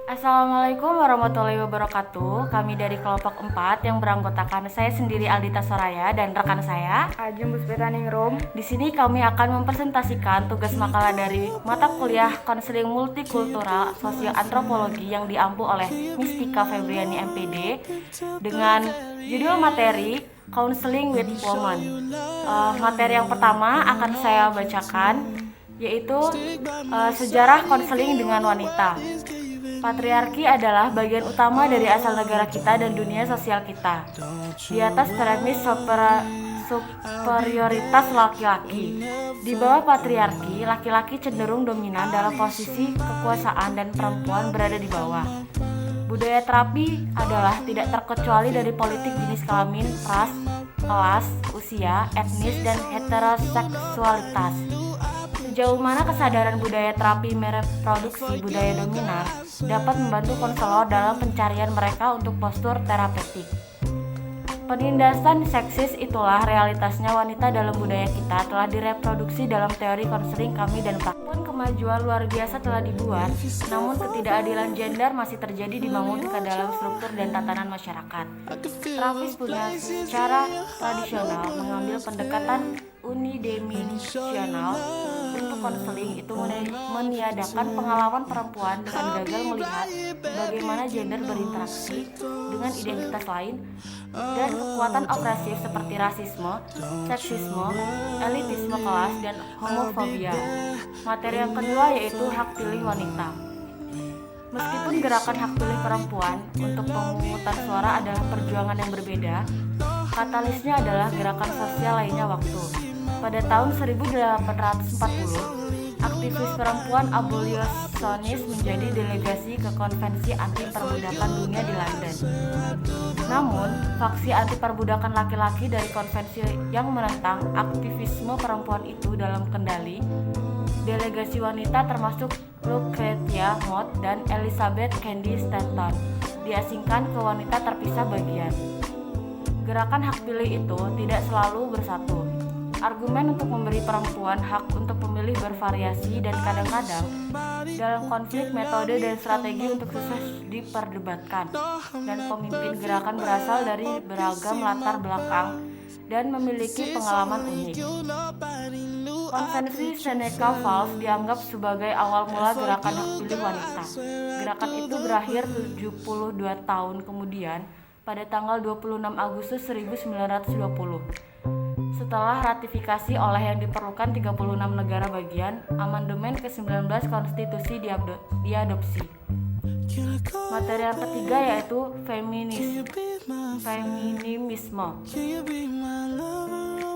Assalamualaikum warahmatullahi wabarakatuh. Kami dari kelompok 4 yang beranggotakan saya sendiri Aldita Soraya dan rekan saya Ajeng Buspetaningrum. Di sini kami akan mempresentasikan tugas makalah dari mata kuliah Konseling Multikultural Sosioantropologi yang diampu oleh Mistika Febriani MPD dengan judul materi Counseling with Women. Materi yang pertama akan saya bacakan yaitu sejarah konseling dengan wanita. Patriarki adalah bagian utama dari asal negara kita dan dunia sosial kita. Di atas premis superioritas laki-laki. Di bawah patriarki, laki-laki cenderung dominan dalam posisi kekuasaan dan perempuan berada di bawah. Budaya terapi adalah tidak terkecuali dari politik jenis kelamin, ras, kelas, usia, etnis, dan heteroseksualitas. Sejauh mana kesadaran budaya terapi mereproduksi budaya dominan dapat membantu konselor dalam pencarian mereka untuk postur terapeutik. Penindasan seksis itulah realitasnya wanita dalam budaya kita telah direproduksi dalam teori konseling kami dan praktik. Kemajuan luar biasa telah dibuat, namun ketidakadilan gender masih terjadi dibangun ke dalam struktur dan tatanan masyarakat. Terapis punya secara tradisional mengambil pendekatan unidimensional untuk konseling itu meniadakan pengalaman perempuan dengan gagal melihat bagaimana gender berinteraksi dengan identitas lain dan kekuatan opresif seperti rasisme, seksisme, elitisme kelas, dan homofobia. Materi yang kedua yaitu hak pilih wanita. Meskipun gerakan hak pilih perempuan untuk pemungutan suara adalah perjuangan yang berbeda, katalisnya adalah gerakan sosial lainnya waktu. Pada tahun 1840, aktivis perempuan abolisionis menjadi delegasi ke konvensi anti perbudakan dunia di London. Namun, faksi anti perbudakan laki-laki dari konvensi yang menentang aktivisme perempuan itu dalam kendali, delegasi wanita termasuk Lucretia Mott dan Elizabeth Cady Stanton diasingkan ke wanita terpisah bagian. Gerakan hak pilih itu tidak selalu bersatu. Argumen untuk memberi perempuan hak untuk memilih bervariasi dan kadang-kadang dalam konflik metode dan strategi untuk sukses diperdebatkan, dan pemimpin gerakan berasal dari beragam latar belakang dan memiliki pengalaman unik. Konvensi Seneca Falls dianggap sebagai awal mula gerakan hak pilih wanita. Gerakan itu berakhir 72 tahun kemudian pada tanggal 26 Agustus 1920. Setelah ratifikasi oleh yang diperlukan 36 negara bagian, amandemen ke-19 konstitusi diadopsi. Materi yang ketiga yaitu feminisme.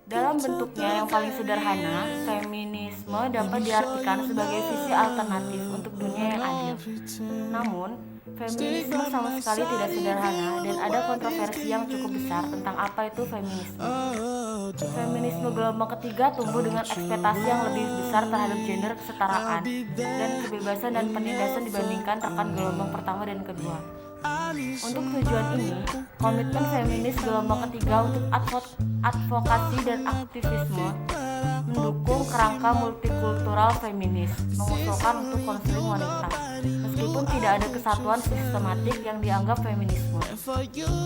Dalam bentuknya yang paling sederhana, feminisme dapat diartikan sebagai visi alternatif untuk dunia yang adil. Namun, feminisme sama sekali tidak sederhana dan ada kontroversi yang cukup besar tentang apa itu feminisme. Feminisme gelombang ketiga tumbuh dengan ekspektasi yang lebih besar terhadap gender kesetaraan dan kebebasan dan penindasan dibandingkan rekan gelombang pertama dan kedua. Untuk tujuan ini, komitmen feminis gelombang ketiga untuk advokasi dan aktivisme mendukung kerangka multikultural feminis, mengusulkan untuk konseling wanita. Meskipun tidak ada kesatuan sistematik yang dianggap feminisme,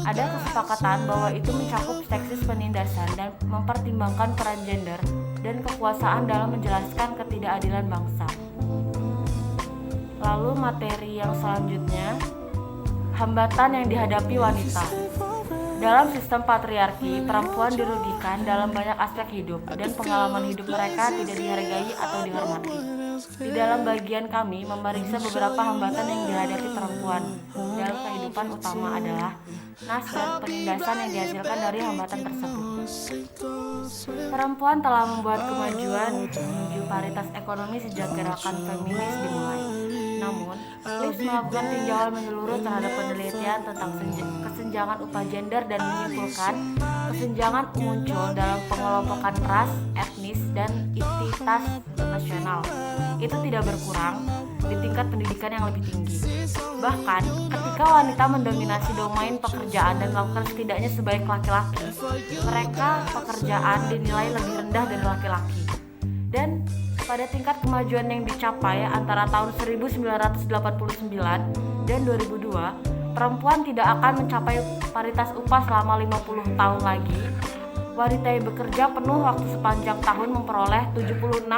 ada kesepakatan bahwa itu mencakup seksis penindasan dan mempertimbangkan peran gender dan kekuasaan dalam menjelaskan ketidakadilan bangsa. Lalu materi yang selanjutnya, hambatan yang dihadapi wanita. Dalam sistem patriarki, perempuan dirugikan dalam banyak aspek hidup dan pengalaman hidup mereka tidak dihargai atau dihormati. Di dalam bagian kami memeriksa beberapa hambatan yang dihadapi perempuan dalam kehidupan utama adalah nas dan penindasan yang dihasilkan dari hambatan tersebut. Perempuan telah membuat kemajuan menuju paritas ekonomi sejak gerakan feminis dimulai. Namun, Lips melakukan tinjauan menyeluruh terhadap penelitian tentang kesenjangan upah gender dan menyimpulkan kesenjangan muncul dalam pengelompokan ras, etnis, dan identitas nasional. Itu tidak berkurang di tingkat pendidikan yang lebih tinggi. Bahkan, ketika wanita mendominasi domain pekerjaan dan melakukan setidaknya sebaik laki-laki, mereka pekerjaan dinilai lebih rendah dari laki-laki. Dan Pada tingkat kemajuan yang dicapai antara tahun 1989 dan 2002, perempuan tidak akan mencapai paritas upah selama 50 tahun lagi. Wanita yang bekerja penuh waktu sepanjang tahun memperoleh 76,2%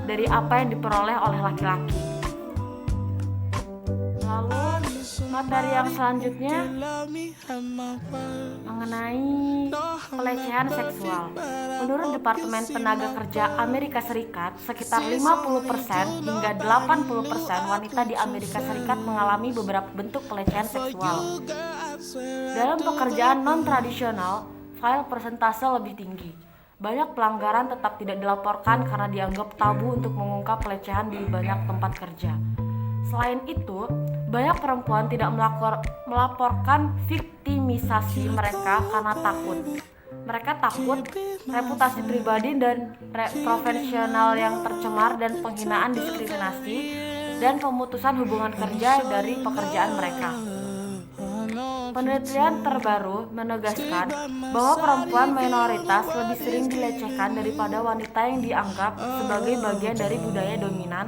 dari apa yang diperoleh oleh laki-laki. Lalu materi yang selanjutnya mengenai pelecehan seksual. Menurut Departemen Tenaga Kerja Amerika Serikat, sekitar 50% hingga 80% wanita di Amerika Serikat mengalami beberapa bentuk pelecehan seksual. Dalam pekerjaan non-tradisional, file persentase lebih tinggi. Banyak pelanggaran tetap tidak dilaporkan karena dianggap tabu untuk mengungkap pelecehan di banyak tempat kerja. Selain itu, banyak perempuan tidak melaporkan viktimisasi mereka karena takut. Mereka takut reputasi pribadi dan profesional yang tercemar dan penghinaan, diskriminasi, dan pemutusan hubungan kerja dari pekerjaan mereka. Penelitian terbaru menegaskan bahwa perempuan minoritas lebih sering dilecehkan daripada wanita yang dianggap sebagai bagian dari budaya dominan,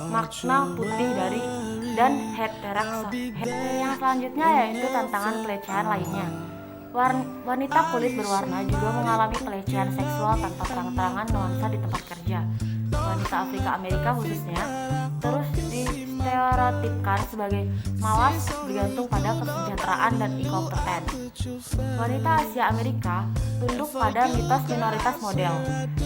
makna putih dari dan heteroseksual. Yang selanjutnya yaitu tantangan pelecehan lainnya. Wanita kulit berwarna juga mengalami pelecehan seksual tanpa terang-terangan nuansa di tempat kerja. Wanita Afrika Amerika khususnya terus distereotipkan sebagai malas, bergantung pada kesejahteraan dan inkompeten. Wanita Asia Amerika tunduk pada mitos minoritas model,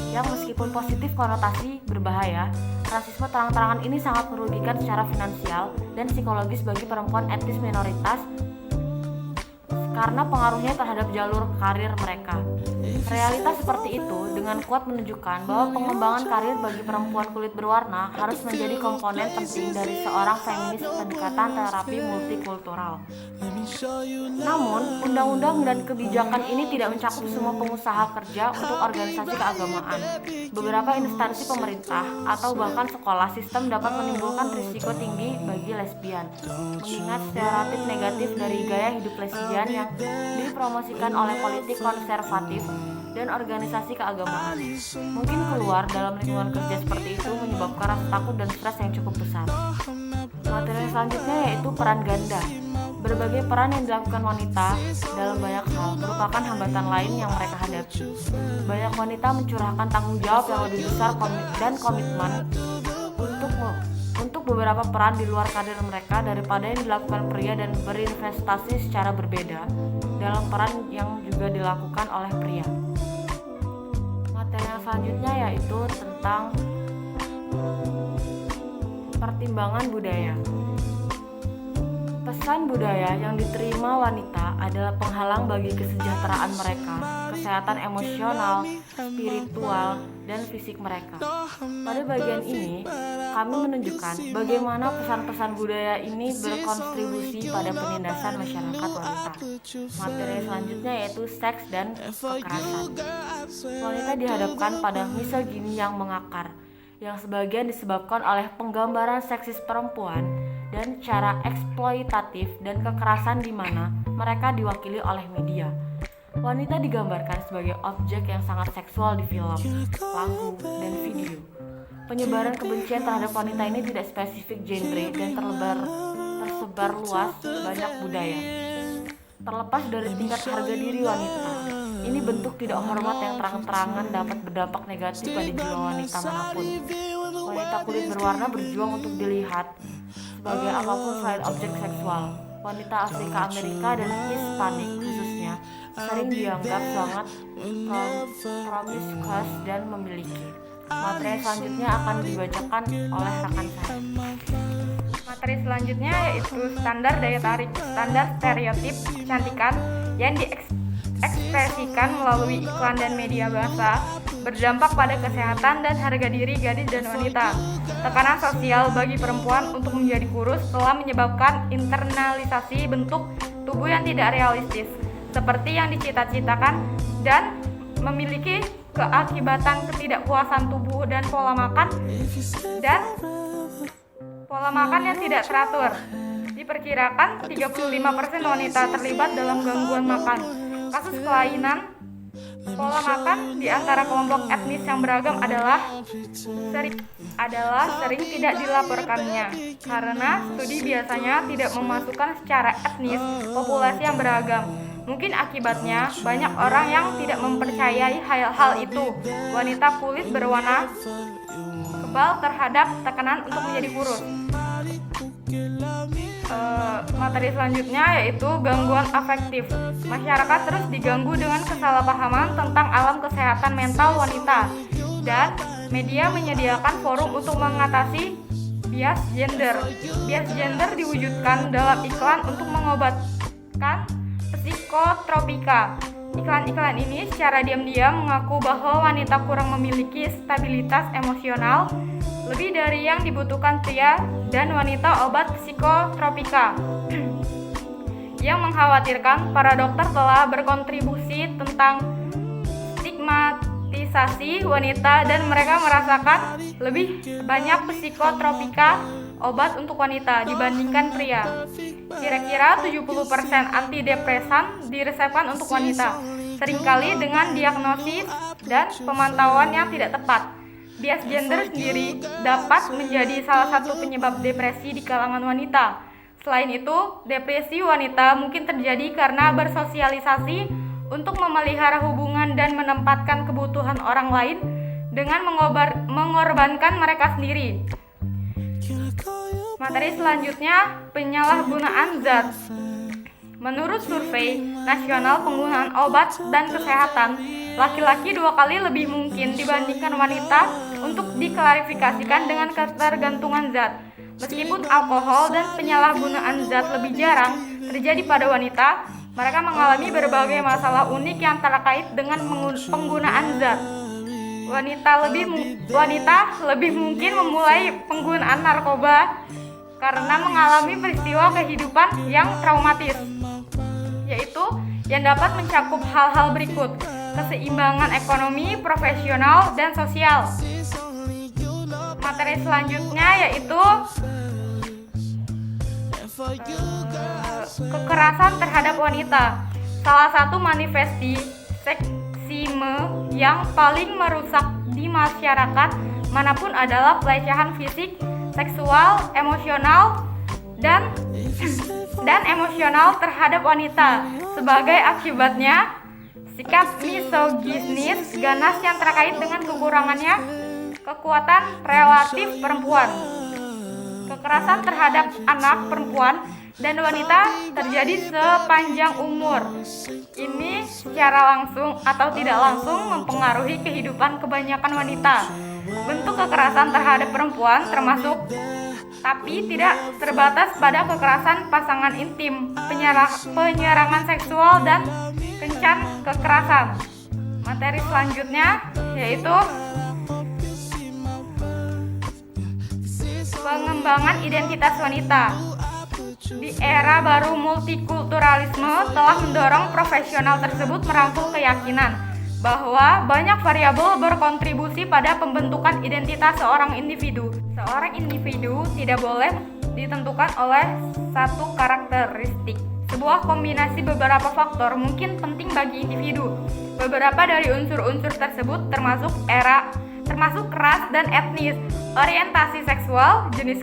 yang meskipun positif konotasi berbahaya, rasisme terang-terangan ini sangat merugikan secara finansial dan psikologis bagi perempuan etnis minoritas karena pengaruhnya terhadap jalur karir mereka. Realitas seperti itu dengan kuat menunjukkan bahwa pengembangan karir bagi perempuan kulit berwarna harus menjadi komponen penting dari seorang feminis pendekatan terapi multikultural. Namun, undang-undang dan kebijakan ini tidak mencakup semua pengusaha kerja untuk organisasi keagamaan. Beberapa instansi pemerintah atau bahkan sekolah sistem dapat menimbulkan risiko tinggi bagi lesbian, mengingat stereotip negatif dari gaya hidup lesbian yang dipromosikan oleh politik konservatif dan organisasi keagamaan. Mungkin keluar dalam lingkungan kerja seperti itu menyebabkan rasa takut dan stres yang cukup besar. Materi selanjutnya yaitu peran ganda. Berbagai peran yang dilakukan wanita dalam banyak hal merupakan hambatan lain yang mereka hadapi. Banyak wanita mencurahkan tanggung jawab yang lebih besar dan komitmen untuk beberapa peran di luar karir mereka daripada yang dilakukan pria, dan berinvestasi secara berbeda dalam peran yang juga dilakukan oleh pria. Materi yang selanjutnya yaitu tentang pertimbangan budaya. Pesan budaya yang diterima wanita adalah penghalang bagi kesejahteraan mereka, kesehatan emosional, spiritual, dan fisik mereka. Pada bagian ini, kami menunjukkan bagaimana pesan-pesan budaya ini berkontribusi pada penindasan masyarakat wanita. Materi selanjutnya yaitu seks dan kekerasan. Wanita dihadapkan pada misogini yang mengakar, yang sebagian disebabkan oleh penggambaran seksis perempuan dan cara eksploitatif dan kekerasan di mana mereka diwakili oleh media. Wanita digambarkan sebagai objek yang sangat seksual di film, lagu, dan video. Penyebaran kebencian terhadap wanita ini tidak spesifik genre dan tersebar luas banyak budaya. Terlepas dari tingkat harga diri wanita, ini bentuk tidak hormat yang terang-terangan dapat berdampak negatif pada jiwa wanita manapun. Wanita kulit berwarna berjuang untuk dilihat sebagai apapun selain objek seksual. Wanita Afrika Amerika dan Hispanik khususnya sering dianggap sangat promiskuous dan memiliki. Materi selanjutnya akan dibacakan oleh rekan saya. Materi selanjutnya yaitu standar daya tarik, standar stereotip kecantikan yang diekspresikan melalui iklan dan media bahasa, berdampak pada kesehatan dan harga diri gadis dan wanita. Tekanan sosial bagi perempuan untuk menjadi kurus telah menyebabkan internalisasi bentuk tubuh yang tidak realistis, seperti yang dicita-citakan, dan memiliki keakibatan ketidakpuasan tubuh dan pola makan yang tidak teratur. Diperkirakan 35% wanita terlibat dalam gangguan makan. Kasus kelainan Pola makan di antara kelompok etnis yang beragam adalah sering tidak dilaporkannya karena studi biasanya tidak memasukkan secara etnis populasi yang beragam. Mungkin akibatnya banyak orang yang tidak mempercayai hal-hal itu. Wanita kulit berwarna kebal terhadap tekanan untuk menjadi kurus. Materi selanjutnya yaitu gangguan afektif. Masyarakat terus diganggu dengan kesalahpahaman tentang alam kesehatan mental wanita, dan media menyediakan forum untuk mengatasi bias gender. Bias gender diwujudkan dalam iklan untuk mengobatkan psikotropika. Iklan-iklan ini secara diam-diam mengaku bahwa wanita kurang memiliki stabilitas emosional lebih dari yang dibutuhkan pria dan wanita obat psikotropika. Yang mengkhawatirkan para dokter telah berkontribusi tentang stigmatisasi wanita dan mereka merasakan lebih banyak psikotropika obat untuk wanita dibandingkan pria. Kira-kira 70% antidepresan diresepkan untuk wanita, seringkali dengan diagnosis dan pemantauan yang tidak tepat. Bias gender sendiri dapat menjadi salah satu penyebab depresi di kalangan wanita. Selain itu, depresi wanita mungkin terjadi karena bersosialisasi untuk memelihara hubungan dan menempatkan kebutuhan orang lain dengan mengorbankan mereka sendiri. Materi selanjutnya, penyalahgunaan zat. Menurut survei nasional penggunaan obat dan kesehatan, laki-laki 2 kali lebih mungkin dibandingkan wanita untuk diklarifikasikan dengan ketergantungan zat. Meskipun alkohol dan penyalahgunaan zat lebih jarang terjadi pada wanita, mereka mengalami berbagai masalah unik yang terkait dengan penggunaan zat. Wanita lebih mungkin memulai penggunaan narkoba karena mengalami peristiwa kehidupan yang traumatis, yaitu yang dapat mencakup hal-hal berikut: keseimbangan ekonomi, profesional, dan sosial. Materi selanjutnya yaitu kekerasan terhadap wanita. Salah satu manifestasi seksisme yang paling merusak di masyarakat manapun adalah pelecehan fisik, seksual, emosional, dan emosional terhadap wanita. Sebagai akibatnya, sikap misoginis ganas yang terkait dengan kekurangannya kekuatan relatif perempuan. Kekerasan terhadap anak perempuan dan wanita terjadi sepanjang umur. Ini secara langsung atau tidak langsung mempengaruhi kehidupan kebanyakan wanita. Bentuk kekerasan terhadap perempuan termasuk, tapi tidak terbatas pada kekerasan pasangan intim, penyerangan seksual, dan kencan kekerasan. Materi selanjutnya yaitu pengembangan identitas wanita. Di era baru, multikulturalisme telah mendorong profesional tersebut merangkul keyakinan bahwa banyak variabel berkontribusi pada pembentukan identitas seorang individu. Seorang individu tidak boleh ditentukan oleh satu karakteristik. Sebuah kombinasi beberapa faktor mungkin penting bagi individu. Beberapa dari unsur-unsur tersebut termasuk ras dan etnis, orientasi seksual, jenis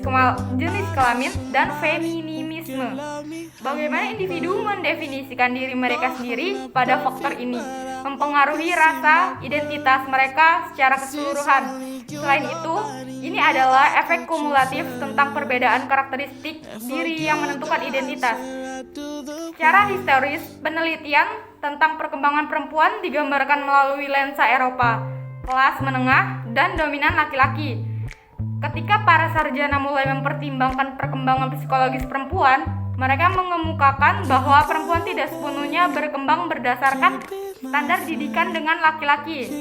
kelamin, dan feminisme. Bagaimana individu mendefinisikan diri mereka sendiri pada faktor ini mempengaruhi rasa identitas mereka secara keseluruhan. Selain itu, ini adalah efek kumulatif tentang perbedaan karakteristik diri yang menentukan identitas. Secara historis, penelitian tentang perkembangan perempuan digambarkan melalui lensa Eropa, kelas menengah, dan dominan laki-laki. Ketika para sarjana mulai mempertimbangkan perkembangan psikologis perempuan, mereka mengemukakan bahwa perempuan tidak sepenuhnya berkembang berdasarkan standar didikan dengan laki-laki.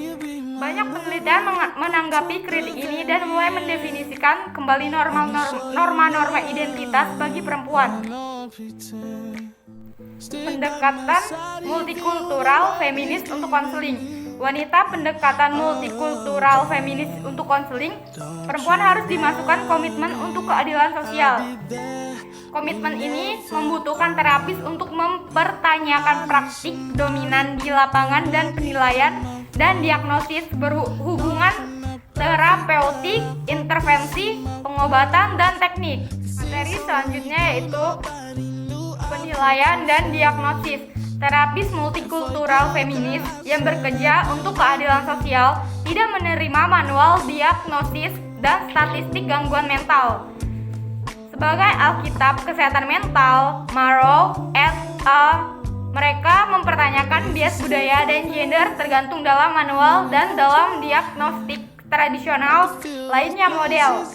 Banyak penelitian menanggapi kritik ini dan mulai mendefinisikan kembali norma-norma identitas bagi perempuan. Pendekatan multikultural feminis untuk konseling. Wanita pendekatan multikultural feminis untuk konseling, perempuan harus dimasukkan komitmen untuk keadilan sosial. Komitmen ini membutuhkan terapis untuk mempertanyakan praktik dominan di lapangan dan penilaian dan diagnosis berhubungan terapeutik, intervensi, pengobatan, dan teknik. Materi selanjutnya yaitu penilaian dan diagnosis. Terapis multikultural feminis yang bekerja untuk keadilan sosial tidak menerima manual diagnosis dan statistik gangguan mental. Sebagai Alkitab Kesehatan Mental, Marrow et al. Mereka mempertanyakan bias budaya dan gender tergantung dalam manual dan dalam diagnostik tradisional lainnya model.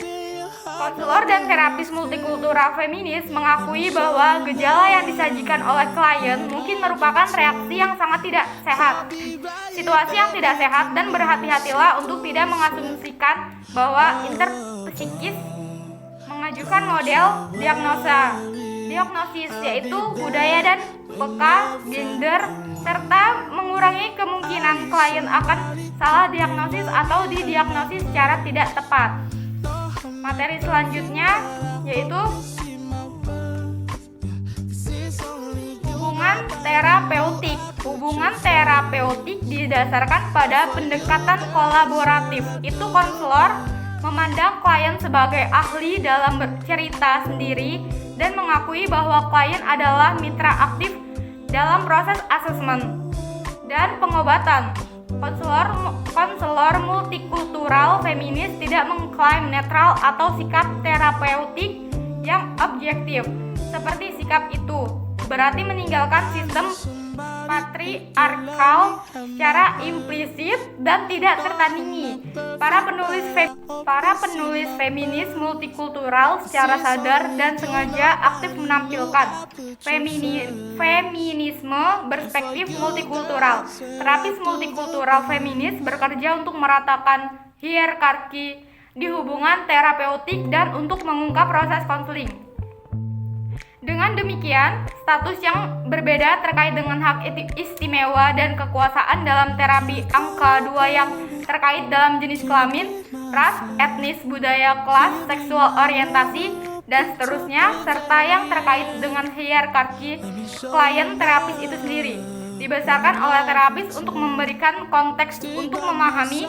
Konselor dan terapis multikultural feminis mengakui bahwa gejala yang disajikan oleh klien mungkin merupakan reaksi yang sangat tidak sehat, situasi yang tidak sehat, dan berhati-hatilah untuk tidak mengasumsikan bahwa interpsikis mengajukan model diagnosis yaitu budaya dan peka gender serta mengurangi kemungkinan klien akan salah diagnosis atau didiagnosis secara tidak tepat. Materi selanjutnya yaitu hubungan terapeutik. Hubungan terapeutik didasarkan pada pendekatan kolaboratif. Itu konselor memandang klien sebagai ahli dalam bercerita sendiri dan mengakui bahwa klien adalah mitra aktif dalam proses asesmen dan pengobatan. Konselor multikultural feminis tidak mengklaim netral atau sikap terapeutik yang objektif. Seperti sikap itu berarti meninggalkan sistem patriarkal secara implisit dan tidak tertandingi. Para penulis feminis multikultural secara sadar dan sengaja aktif menampilkan feminisme berspektif multikultural. Terapis multikultural feminis bekerja untuk meratakan hierarki di hubungan terapeutik dan untuk mengungkap proses konseling. Dengan demikian, status yang berbeda terkait dengan hak istimewa dan kekuasaan dalam terapi angka 2 yang terkait dalam jenis kelamin, ras, etnis, budaya, kelas, seksual orientasi, dan seterusnya, serta yang terkait dengan hierarki klien terapis itu sendiri, dibesarkan oleh terapis untuk memberikan konteks untuk memahami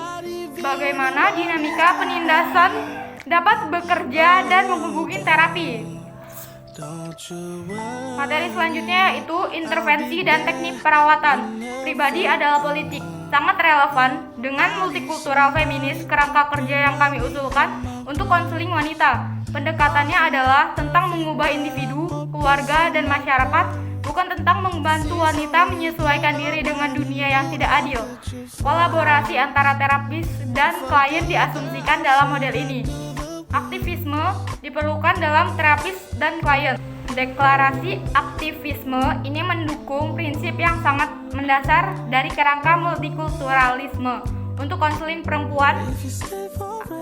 bagaimana dinamika penindasan dapat bekerja dan menghubungi terapi. Materi selanjutnya yaitu intervensi dan teknik perawatan. Pribadi adalah politik. Sangat relevan dengan multikultural feminis kerangka kerja yang kami usulkan untuk konseling wanita. Pendekatannya adalah tentang mengubah individu, keluarga, dan masyarakat, bukan tentang membantu wanita menyesuaikan diri dengan dunia yang tidak adil. Kolaborasi antara terapis dan klien diasumsikan dalam model ini. Aktivisme diperlukan dalam terapis dan klien. Deklarasi aktivisme ini mendukung prinsip yang sangat mendasar dari kerangka multikulturalisme untuk konseling perempuan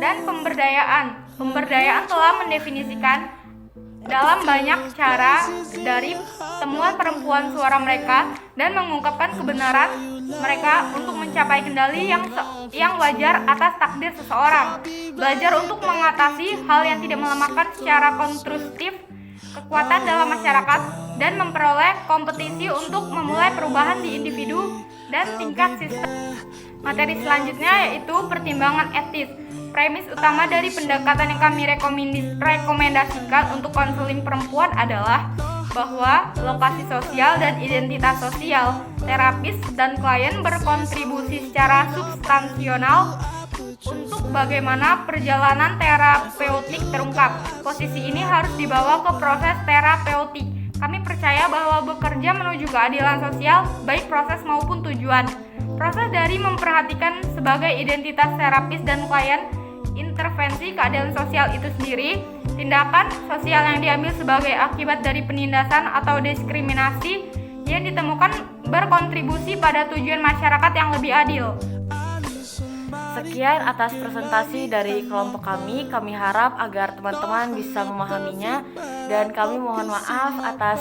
dan pemberdayaan. Pemberdayaan telah mendefinisikan dalam banyak cara dari temuan perempuan suara mereka dan mengungkapkan kebenaran mereka untuk mencapai kendali yang wajar atas takdir seseorang. Belajar untuk mengatasi hal yang tidak melemahkan secara konstruktif kekuatan dalam masyarakat dan memperoleh kompetisi untuk memulai perubahan di individu dan tingkat sistem. Materi selanjutnya yaitu pertimbangan etis. Premis utama dari pendekatan yang kami rekomendasikan untuk konseling perempuan adalah bahwa lokasi sosial dan identitas sosial terapis dan klien berkontribusi secara substansional untuk bagaimana perjalanan terapeutik terungkap. Posisi ini harus dibawa ke proses terapeutik. Kami percaya bahwa bekerja menuju keadilan sosial, baik proses maupun tujuan. Proses dari memperhatikan sebagai identitas terapis dan klien, intervensi keadilan sosial itu sendiri, tindakan sosial yang diambil sebagai akibat dari penindasan atau diskriminasi yang ditemukan berkontribusi pada tujuan masyarakat yang lebih adil. Sekian atas presentasi dari kelompok kami. Kami harap agar teman-teman bisa memahaminya dan kami mohon maaf atas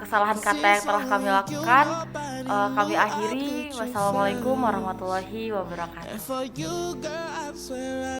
kesalahan kata yang telah kami lakukan. Kami akhiri. Wassalamualaikum warahmatullahi wabarakatuh.